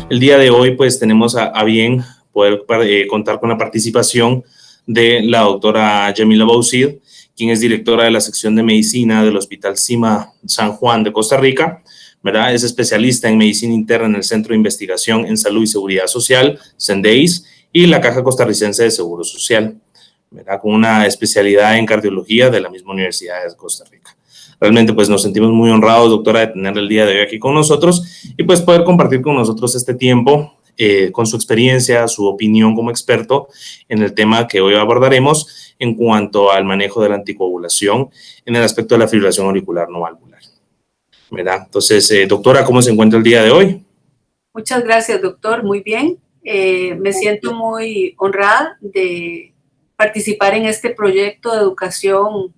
El día de hoy pues tenemos a bien poder contar con la participación de la doctora Yamila Boucid, quien es directora de la sección de medicina del Hospital CIMA San Juan de Costa Rica, ¿verdad? Es especialista en medicina interna en el Centro de Investigación en Salud y Seguridad Social, CENDEIS, y la Caja Costarricense de Seguro Social, ¿verdad? Con una especialidad en cardiología de la misma Universidad de Costa Rica. Realmente pues nos sentimos muy honrados, doctora, de tenerla el día de hoy aquí con nosotros y pues poder compartir con nosotros este tiempo con su experiencia, su opinión como experto en el tema que hoy abordaremos en cuanto al manejo de la anticoagulación en el aspecto de la fibrilación auricular no valvular, ¿verdad? Entonces, doctora, ¿cómo se encuentra el día de hoy? Muchas gracias, doctor. Muy bien. Me siento muy honrada de participar en este proyecto de educación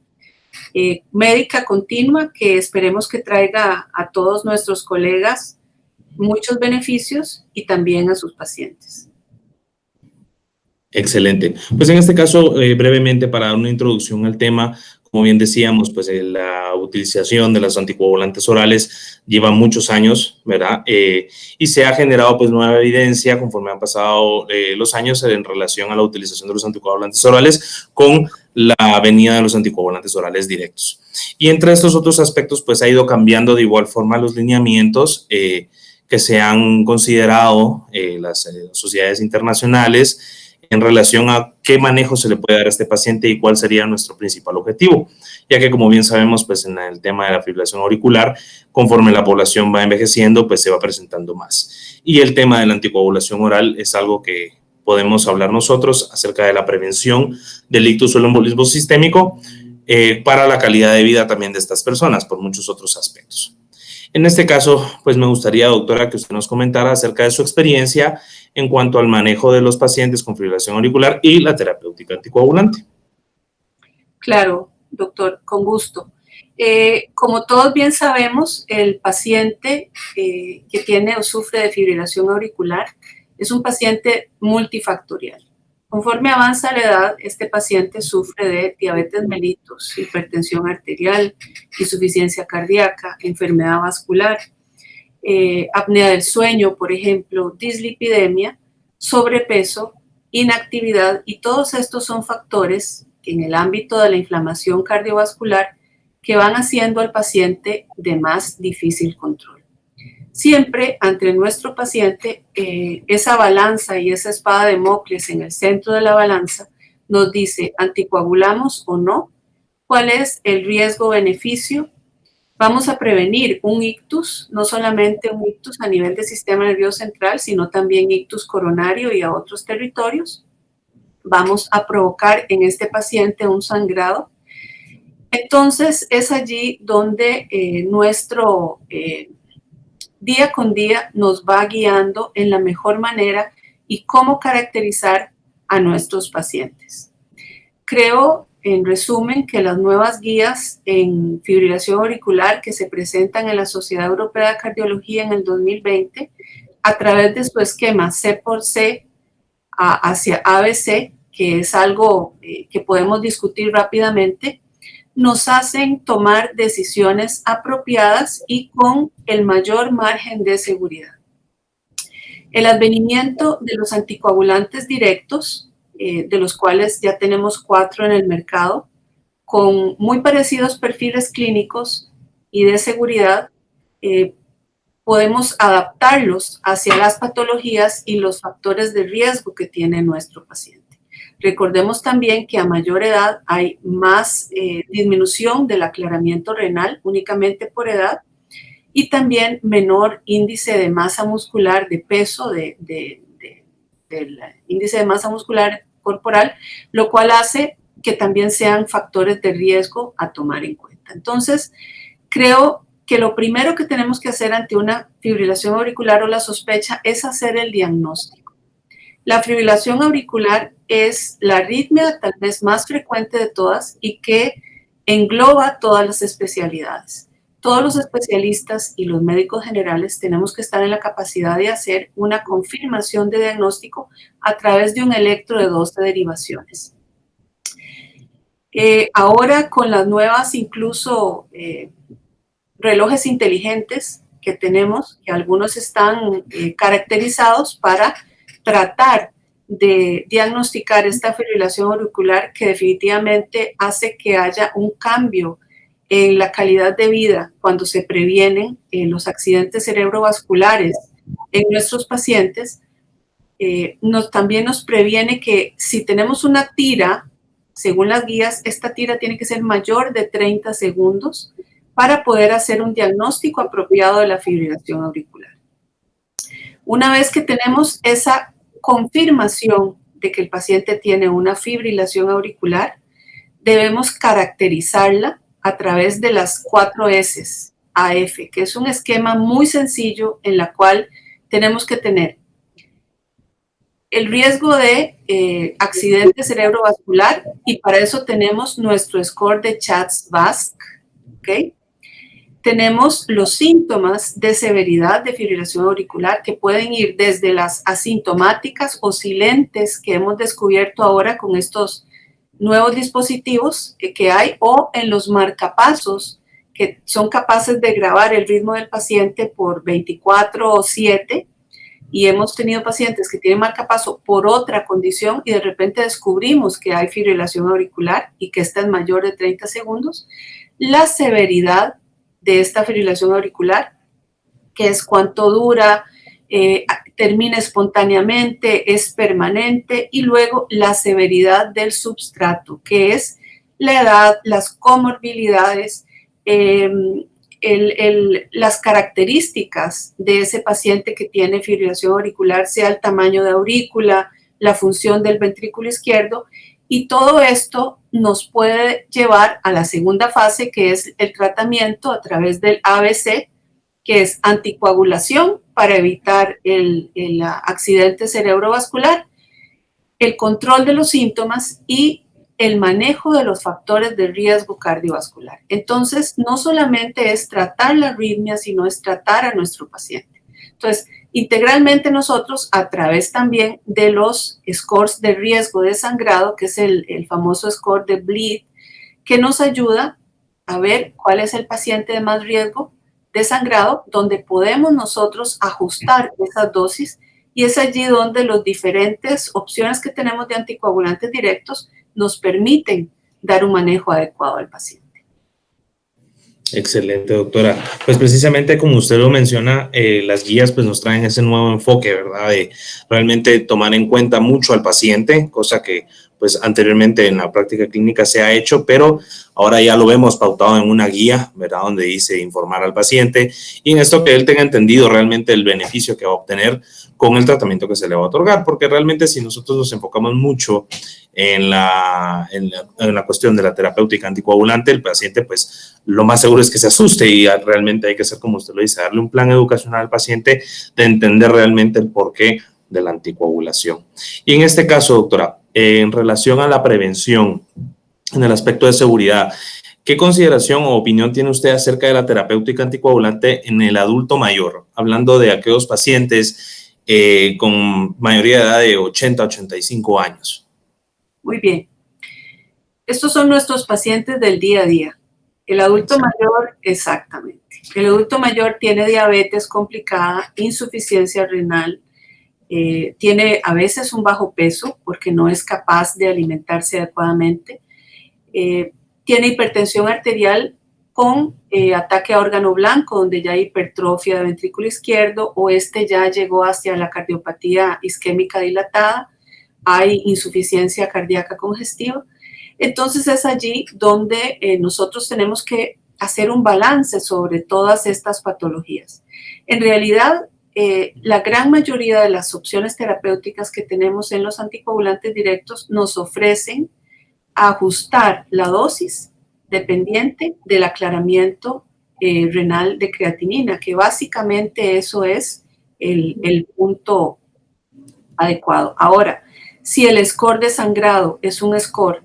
médica continua que esperemos que traiga a todos nuestros colegas muchos beneficios y también a sus pacientes. Excelente. Pues en este caso, brevemente para dar una introducción al tema, como bien decíamos, pues la utilización de los anticoagulantes orales lleva muchos años, ¿verdad? Y se ha generado pues nueva evidencia conforme han pasado los años en relación a la utilización de los anticoagulantes orales con la venida de los anticoagulantes orales directos. Y entre estos otros aspectos pues ha ido cambiando de igual forma los lineamientos que se han considerado las sociedades internacionales en relación a qué manejo se le puede dar a este paciente y cuál sería nuestro principal objetivo, ya que como bien sabemos, pues en el tema de la fibrilación auricular, conforme la población va envejeciendo, pues se va presentando más. Y el tema de la anticoagulación oral es algo que podemos hablar nosotros acerca de la prevención del ictus o el embolismo sistémico para la calidad de vida también de estas personas, por muchos otros aspectos. En este caso, pues me gustaría, doctora, que usted nos comentara acerca de su experiencia en cuanto al manejo de los pacientes con fibrilación auricular y la terapéutica anticoagulante. Claro, doctor, con gusto. Como todos bien sabemos, el paciente que tiene o sufre de fibrilación auricular es un paciente multifactorial. Conforme avanza la edad, este paciente sufre de diabetes mellitus, hipertensión arterial, insuficiencia cardíaca, enfermedad vascular, apnea del sueño, por ejemplo, dislipidemia, sobrepeso, inactividad, y todos estos son factores que en el ámbito de la inflamación cardiovascular que van haciendo al paciente de más difícil control. Siempre ante nuestro paciente, esa balanza y esa espada de Damocles en el centro de la balanza nos dice, ¿anticoagulamos o no? ¿Cuál es el riesgo-beneficio? Vamos a prevenir un ictus, no solamente un ictus a nivel del sistema nervioso central, sino también ictus coronario y a otros territorios. Vamos a provocar en este paciente un sangrado. Entonces, es allí donde nuestro día con día nos va guiando en la mejor manera y cómo caracterizar a nuestros pacientes. Creo, en resumen, que las nuevas guías en fibrilación auricular que se presentan en la Sociedad Europea de Cardiología en el 2020, a través de su esquema C por C hacia ABC, que es algo que podemos discutir rápidamente, nos hacen tomar decisiones apropiadas y con el mayor margen de seguridad. El advenimiento de los anticoagulantes directos, de los cuales ya tenemos 4 en el mercado, con muy parecidos perfiles clínicos y de seguridad, podemos adaptarlos hacia las patologías y los factores de riesgo que tiene nuestro paciente. Recordemos también que a mayor edad hay más disminución del aclaramiento renal únicamente por edad y también menor índice de masa muscular, de peso, del índice de masa muscular corporal, lo cual hace que también sean factores de riesgo a tomar en cuenta. Entonces, creo que lo primero que tenemos que hacer ante una fibrilación auricular o la sospecha es hacer el diagnóstico. La fibrilación auricular es la arritmia tal vez más frecuente de todas y que engloba todas las especialidades. todos los especialistas y los médicos generales tenemos que estar en la capacidad de hacer una confirmación de diagnóstico a través de un electro de 12 derivaciones. Ahora con las nuevas incluso relojes inteligentes que tenemos, que algunos están caracterizados para tratar de diagnosticar esta fibrilación auricular, que definitivamente hace que haya un cambio en la calidad de vida cuando se previenen los accidentes cerebrovasculares en nuestros pacientes. También nos previene que si tenemos una tira, según las guías, esta tira tiene que ser mayor de 30 segundos para poder hacer un diagnóstico apropiado de la fibrilación auricular. Una vez que tenemos esa confirmación de que el paciente tiene una fibrilación auricular, debemos caracterizarla a través de las 4 S, AF, que es un esquema muy sencillo en la cual tenemos que tener el riesgo de accidente cerebrovascular, y para eso tenemos nuestro score de CHADS-VASc, ¿ok? Tenemos los síntomas de severidad de fibrilación auricular, que pueden ir desde las asintomáticas o silentes que hemos descubierto ahora con estos nuevos dispositivos que hay, o en los marcapasos, que son capaces de grabar el ritmo del paciente por 24/7, y hemos tenido pacientes que tienen marcapaso por otra condición y de repente descubrimos que hay fibrilación auricular y que esta es mayor de 30 segundos. La severidad de esta fibrilación auricular, que es cuánto dura, termina espontáneamente, es permanente, y luego la severidad del substrato, que es la edad, las comorbilidades, las características de ese paciente que tiene fibrilación auricular, sea el tamaño de aurícula, la función del ventrículo izquierdo, y todo esto nos puede llevar a la segunda fase, que es el tratamiento a través del ABC, que es anticoagulación para evitar el accidente cerebrovascular, el control de los síntomas y el manejo de los factores de riesgo cardiovascular. Entonces, no solamente es tratar la arritmia, sino es tratar a nuestro paciente. Entonces, integralmente nosotros, a través también de los scores de riesgo de sangrado, que es el famoso score de bleed, que nos ayuda a ver cuál es el paciente de más riesgo de sangrado, donde podemos nosotros ajustar esas dosis, y es allí donde las diferentes opciones que tenemos de anticoagulantes directos nos permiten dar un manejo adecuado al paciente. Excelente, doctora. Pues precisamente como usted lo menciona, las guías pues nos traen ese nuevo enfoque, ¿verdad? De realmente tomar en cuenta mucho al paciente, cosa que pues anteriormente en la práctica clínica se ha hecho, pero ahora ya lo vemos pautado en una guía, ¿verdad? Donde dice informar al paciente y en esto que él tenga entendido realmente el beneficio que va a obtener con el tratamiento que se le va a otorgar, porque realmente si nosotros nos enfocamos mucho en la cuestión de la terapéutica anticoagulante, el paciente pues lo más seguro es que se asuste y realmente hay que hacer como usted lo dice, darle un plan educacional al paciente de entender realmente el porqué de la anticoagulación. Y en este caso, doctora, en relación a la prevención, en el aspecto de seguridad, ¿qué consideración o opinión tiene usted acerca de la terapéutica anticoagulante en el adulto mayor? Hablando de aquellos pacientes con mayoría de edad de 80 a 85 años. Muy bien. Estos son nuestros pacientes del día a día. El adulto mayor, exactamente. El adulto mayor tiene diabetes complicada, insuficiencia renal, tiene a veces un bajo peso porque no es capaz de alimentarse adecuadamente, tiene hipertensión arterial con ataque a órgano blanco, donde ya hay hipertrofia del ventrículo izquierdo, o ya llegó hacia la cardiopatía isquémica dilatada, hay insuficiencia cardíaca congestiva. Entonces es allí donde nosotros tenemos que hacer un balance sobre todas estas patologías. En realidad, la gran mayoría de las opciones terapéuticas que tenemos en los anticoagulantes directos nos ofrecen ajustar la dosis dependiente del aclaramiento renal de creatinina, que básicamente eso es el punto adecuado. Ahora, si el score de sangrado es un score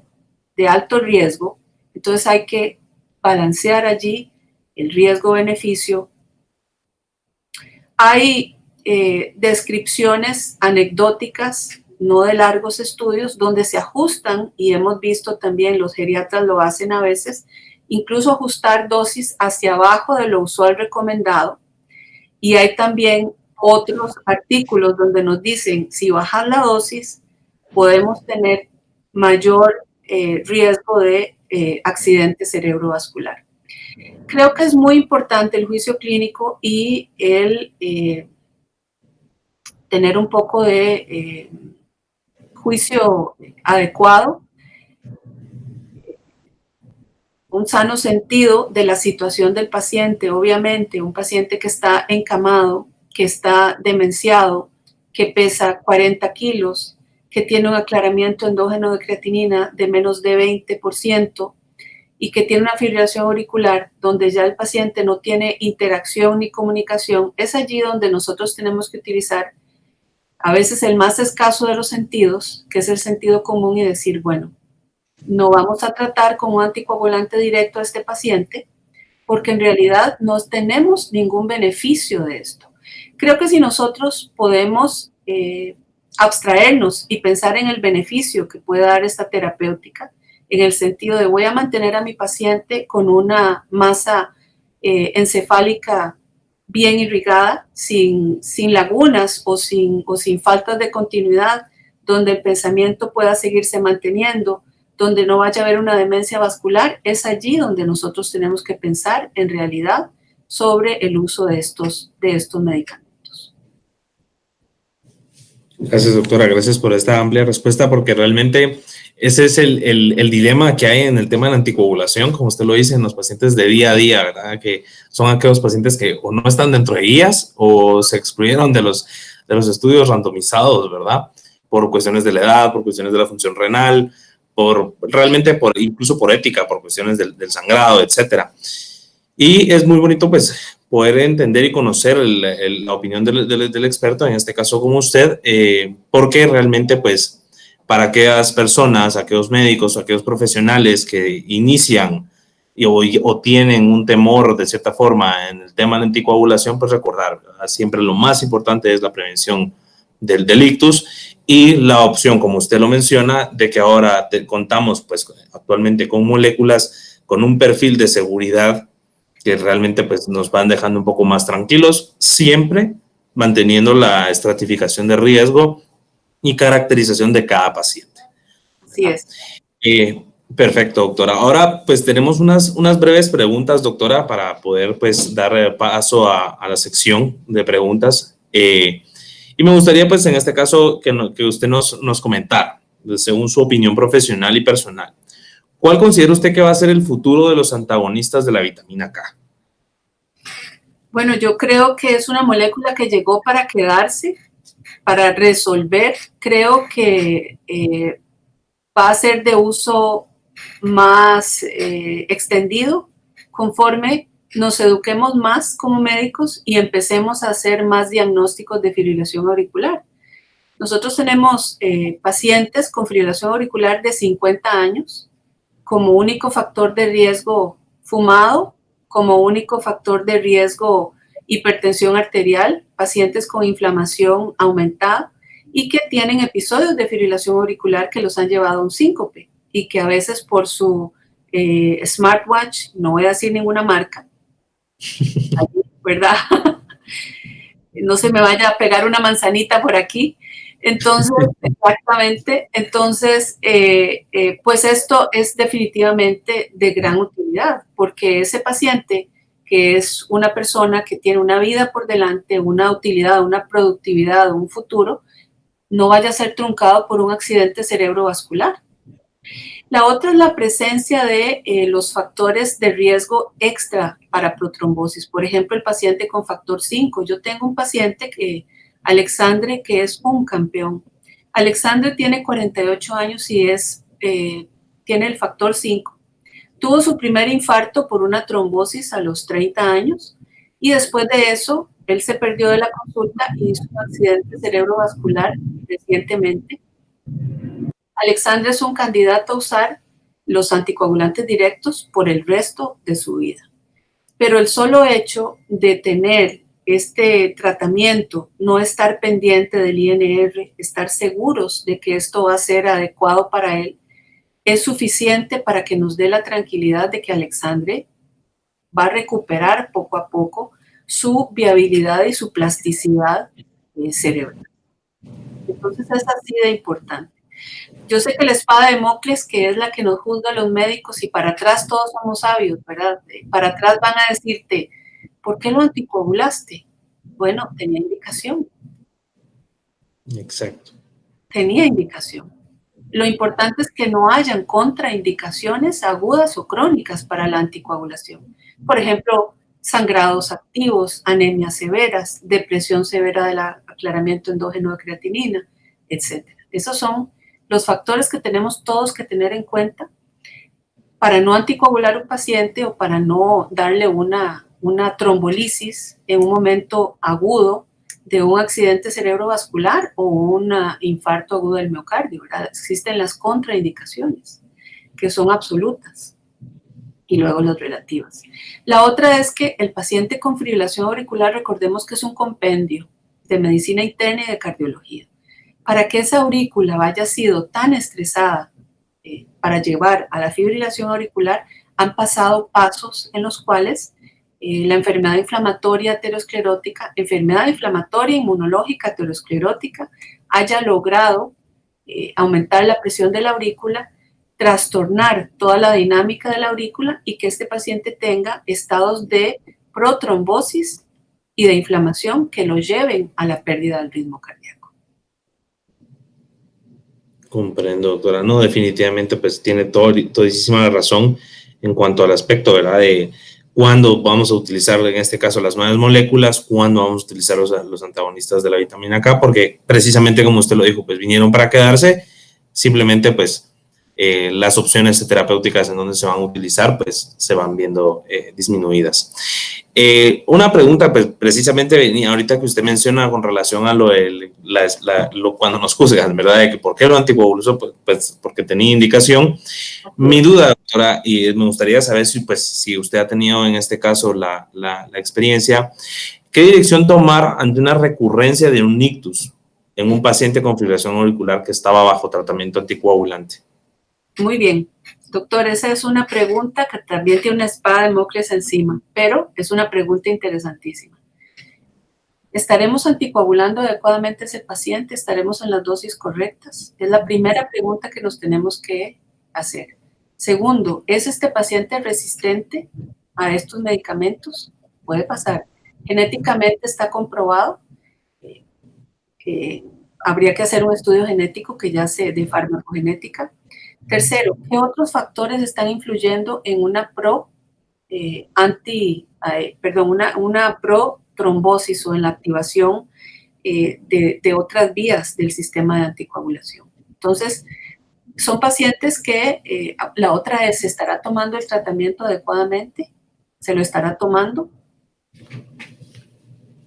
de alto riesgo, entonces hay que balancear allí el riesgo-beneficio. Hay descripciones anecdóticas, no de largos estudios, donde se ajustan, y hemos visto también, los geriatras lo hacen a veces, incluso ajustar dosis hacia abajo de lo usual recomendado. Y hay también otros artículos donde nos dicen, si bajas la dosis, podemos tener mayor riesgo de accidente cerebrovascular. Creo que es muy importante el juicio clínico y el tener un poco de juicio adecuado, un sano sentido de la situación del paciente. Obviamente, un paciente que está encamado, que está demenciado, que pesa 40 kilos, que tiene un aclaramiento endógeno de creatinina de menos de 20% y que tiene una fibrilación auricular donde ya el paciente no tiene interacción ni comunicación, es allí donde nosotros tenemos que utilizar a veces el más escaso de los sentidos, que es el sentido común, y decir, bueno, no vamos a tratar con un anticoagulante directo a este paciente porque en realidad no tenemos ningún beneficio de esto. Creo que si nosotros podemos abstraernos y pensar en el beneficio que puede dar esta terapéutica, en el sentido de voy a mantener a mi paciente con una masa encefálica bien irrigada, sin lagunas o sin faltas de continuidad, donde el pensamiento pueda seguirse manteniendo, donde no vaya a haber una demencia vascular, es allí donde nosotros tenemos que pensar en realidad sobre el uso de estos medicamentos. Gracias, doctora. Gracias por esta amplia respuesta, porque realmente ese es el dilema que hay en el tema de la anticoagulación, como usted lo dice, en los pacientes de día a día, ¿verdad? Que son aquellos pacientes que o no están dentro de guías o se excluyeron de los estudios randomizados, ¿verdad? Por cuestiones de la edad, por cuestiones de la función renal, incluso por ética, por cuestiones del sangrado, etcétera. Y es muy bonito, pues, poder entender y conocer la opinión del experto, en este caso como usted, porque realmente, pues, para aquellas personas, aquellos médicos, aquellos profesionales que inician o tienen un temor de cierta forma en el tema de la anticoagulación, pues recordar, ¿verdad? Siempre lo más importante es la prevención del ictus y la opción, como usted lo menciona, de que ahora contamos, pues, actualmente con moléculas con un perfil de seguridad que realmente, pues, nos van dejando un poco más tranquilos, siempre manteniendo la estratificación de riesgo y caracterización de cada paciente. Así es. Perfecto, doctora. Ahora, pues, tenemos unas breves preguntas, doctora, para poder, pues, dar paso a la sección de preguntas. Y me gustaría, pues, en este caso, que usted nos comentara, según su opinión profesional y personal, ¿cuál considera usted que va a ser el futuro de los antagonistas de la vitamina K? Bueno, yo creo que es una molécula que llegó para quedarse, para resolver. Creo que va a ser de uso más extendido conforme nos eduquemos más como médicos y empecemos a hacer más diagnósticos de fibrilación auricular. Nosotros tenemos pacientes con fibrilación auricular de 50 años, como único factor de riesgo fumado, como único factor de riesgo hipertensión arterial, pacientes con inflamación aumentada y que tienen episodios de fibrilación auricular que los han llevado a un síncope y que a veces por su smartwatch, no voy a decir ninguna marca, ¿verdad? No se me vaya a pegar una manzanita por aquí. Entonces, exactamente, entonces, pues esto es definitivamente de gran utilidad, porque ese paciente que es una persona que tiene una vida por delante, una utilidad, una productividad, un futuro, no vaya a ser truncado por un accidente cerebrovascular. La otra es la presencia de los factores de riesgo extra para protrombosis. Por ejemplo, el paciente con factor 5. Yo tengo un paciente Alexandre, que es un campeón. Alexandre tiene 48 años y tiene el factor 5. Tuvo su primer infarto por una trombosis a los 30 años y después de eso, él se perdió de la consulta y hizo un accidente cerebrovascular recientemente. Alexandre es un candidato a usar los anticoagulantes directos por el resto de su vida. Pero el solo hecho de tener este tratamiento, no estar pendiente del INR, estar seguros de que esto va a ser adecuado para él, es suficiente para que nos dé la tranquilidad de que Alexandre va a recuperar poco a poco su viabilidad y su plasticidad cerebral. Entonces es así de importante. Yo sé que la espada de Damocles, que es la que nos juzga a los médicos, y para atrás todos somos sabios, ¿verdad? Para atrás van a decirte, ¿por qué lo anticoagulaste? Bueno, tenía indicación. Exacto. Tenía indicación. Lo importante es que no hayan contraindicaciones agudas o crónicas para la anticoagulación. Por ejemplo, sangrados activos, anemias severas, depresión severa del aclaramiento endógeno de creatinina, etc. Esos son los factores que tenemos todos que tener en cuenta para no anticoagular a un paciente o para no darle una trombolisis en un momento agudo de un accidente cerebrovascular o un infarto agudo del miocardio, ¿verdad? Existen las contraindicaciones, que son absolutas, y luego las relativas. La otra es que el paciente con fibrilación auricular, recordemos que es un compendio de medicina interna y de cardiología. Para que esa aurícula haya sido tan estresada para llevar a la fibrilación auricular, han pasado pasos en los cuales la enfermedad inflamatoria aterosclerótica, enfermedad inflamatoria inmunológica aterosclerótica, haya logrado aumentar la presión de la aurícula, trastornar toda la dinámica de la aurícula y que este paciente tenga estados de protrombosis y de inflamación que lo lleven a la pérdida del ritmo cardíaco. Comprendo, doctora. No, definitivamente, pues tiene todísima razón en cuanto al aspecto, ¿verdad? De cuándo vamos a utilizar, en este caso, las nuevas moléculas, cuándo vamos a utilizar los antagonistas de la vitamina K, porque precisamente como usted lo dijo, pues vinieron para quedarse, simplemente, pues, las opciones terapéuticas en donde se van a utilizar, pues, se van viendo disminuidas. Una pregunta, pues, precisamente venía ahorita que usted menciona con relación a lo de cuando nos juzgan, ¿verdad? De que por qué lo anticoaguló, pues porque tenía indicación. Mi duda, doctora, y me gustaría saber si, pues, si usted ha tenido en este caso la experiencia, ¿qué dirección tomar ante una recurrencia de un ictus en un paciente con fibrilación auricular que estaba bajo tratamiento anticoagulante? Muy bien, doctor, esa es una pregunta que también tiene una espada de Damocles encima, pero es una pregunta interesantísima. ¿Estaremos anticoagulando adecuadamente a ese paciente? ¿Estaremos en las dosis correctas? Es la primera pregunta que nos tenemos que hacer. Segundo, ¿es este paciente resistente a estos medicamentos? Puede pasar. Genéticamente está comprobado. Habría que hacer un estudio genético de farmacogenética. Tercero, ¿qué otros factores están influyendo en una protrombosis o en la activación de otras vías del sistema de anticoagulación? Entonces, son pacientes que la otra es, ¿se estará tomando el tratamiento adecuadamente? ¿Se lo estará tomando?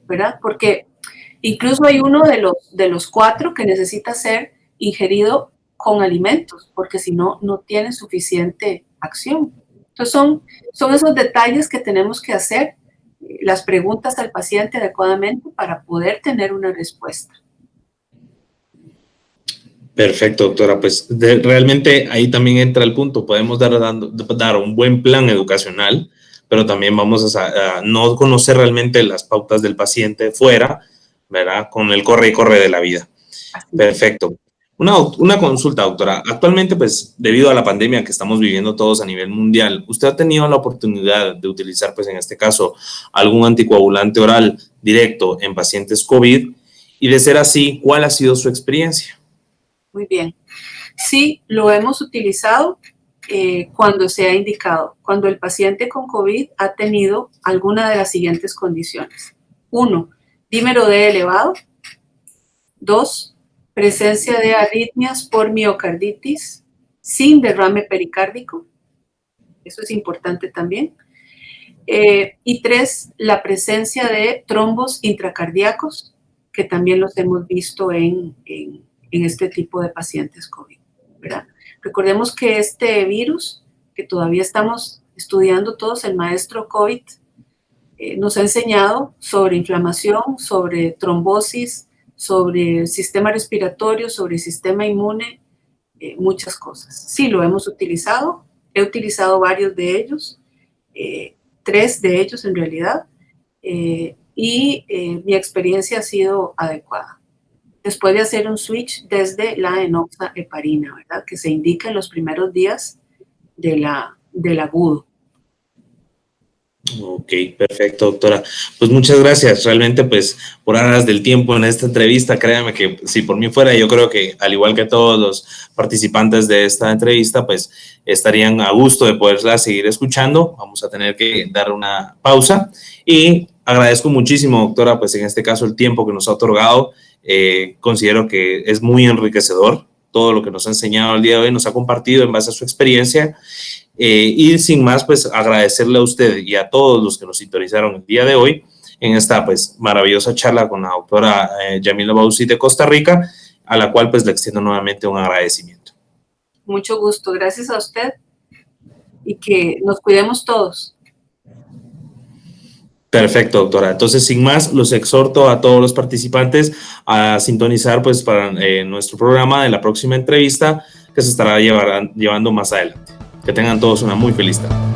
¿Verdad? Porque incluso hay uno de los 4 que necesita ser ingerido con alimentos, porque si no, no tiene suficiente acción. Entonces son esos detalles que tenemos que hacer, las preguntas al paciente adecuadamente para poder tener una respuesta. Perfecto, doctora. Pues realmente ahí también entra el punto. Podemos dar un buen plan educacional, pero también vamos a no conocer realmente las pautas del paciente fuera, ¿verdad? Con el corre y corre de la vida. Así. Perfecto. Una consulta, doctora. Actualmente, pues, debido a la pandemia que estamos viviendo todos a nivel mundial, ¿usted ha tenido la oportunidad de utilizar, pues, en este caso, algún anticoagulante oral directo en pacientes COVID? Y de ser así, ¿cuál ha sido su experiencia? Muy bien. Sí, lo hemos utilizado cuando se ha indicado, cuando el paciente con COVID ha tenido alguna de las siguientes condiciones. 1, dímero D elevado. 2, presencia de arritmias por miocarditis sin derrame pericárdico. Eso es importante también. Y 3, la presencia de trombos intracardíacos, que también los hemos visto en este tipo de pacientes COVID, ¿verdad? Recordemos que este virus, que todavía estamos estudiando todos, el maestro COVID, nos ha enseñado sobre inflamación, sobre trombosis, sobre el sistema respiratorio, sobre el sistema inmune, muchas cosas. Sí, lo hemos utilizado, he utilizado varios de ellos, 3 de ellos en realidad, y mi experiencia ha sido adecuada. Después de hacer un switch desde la enoxaparin, ¿verdad? Que se indica en los primeros días del agudo. Ok, perfecto, doctora. Pues muchas gracias realmente pues por horas del tiempo en esta entrevista. Créanme que si por mí fuera, yo creo que al igual que todos los participantes de esta entrevista, pues estarían a gusto de poderla seguir escuchando. Vamos a tener que dar una pausa y agradezco muchísimo, doctora, pues en este caso el tiempo que nos ha otorgado. Considero que es muy enriquecedor todo lo que nos ha enseñado el día de hoy, nos ha compartido en base a su experiencia. Y sin más, pues agradecerle a usted y a todos los que nos sintonizaron el día de hoy en esta pues maravillosa charla con la doctora Yamila Bauzit de Costa Rica, a la cual pues le extiendo nuevamente un agradecimiento. Mucho gusto, gracias a usted y que nos cuidemos todos. Perfecto, doctora. Entonces, sin más, los exhorto a todos los participantes a sintonizar pues para nuestro programa de la próxima entrevista que se estará llevando más adelante. Que tengan todos una muy feliz tarde.